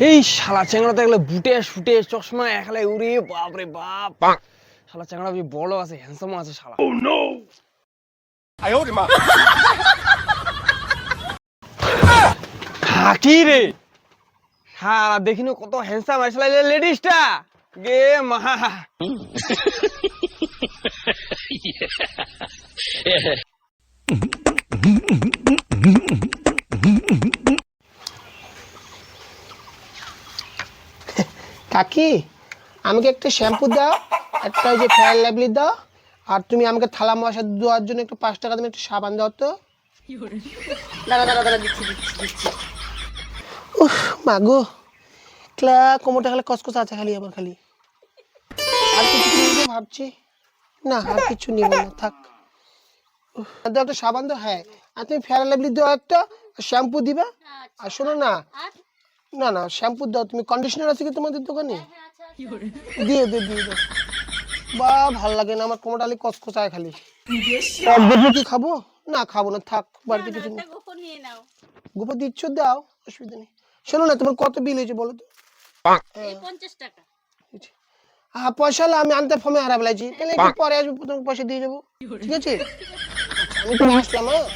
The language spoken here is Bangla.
এই শালা চ্যাংড়া তো এগুলো বুটে শুটে চশমা একলাই উড়ে বাপ রে বাপ। শালা চ্যাংড়া বড় আছে, হ্যান্ডসাম আছে শালা। কি রে শালা দেখিনো কত হ্যান্ডসাম আছে শালা লেডিসটা গে মা। কাকি আমাকে একটা শ্যাম্পু দাও, একটা ওই যে ফেয়ার লাভলি দাও, আর তুমি আমাকে থালা মশা ধোয়ার জন্য একটু 5 টাকা তুমি একটু সাবান দাও তো। দাঁড়া দাঁড়া দাঁড়া, দিচ্ছি দিচ্ছি দিচ্ছি। উফ মাগো, ক্লা কোমরটা খালি কসকস আছে খালি আমার খালি। আর কিছু নিবো ভাবছি, না আর কিছু নিব না থাক। দাও একটা সাবান দাও, হ্যাঁ আর তুমি ফেয়ার লাভলি দাও একটা, শ্যাম্পু দিবা। আর শোনো না, না না শ্যাম্পু দাও, তুমি কন্ডিশনার আছে কি তোমাদের দোকানে? দিয়ে দিয়ে দিয়ে দাও। বা ভাল লাগে না আমার কোমরটা খালি কসকসায় খালি। কি খাবো? না খাবো না থাক, বাড়িতে কিছু নেই। গোপর দিচ্ছ দাও, অসুবিধা নেই। শোনো না তোমার কত বিল হয়েছে বলো তো? 50 টাকা। হ্যাঁ পয়সা হলে আমি আনতে ফর্মে হারা ফেলাইছি, তাহলে একটু পরে আসবো, তোমাকে পয়সা দিয়ে যাবো, ঠিক আছে? আমি তো আসলাম। হ্যাঁ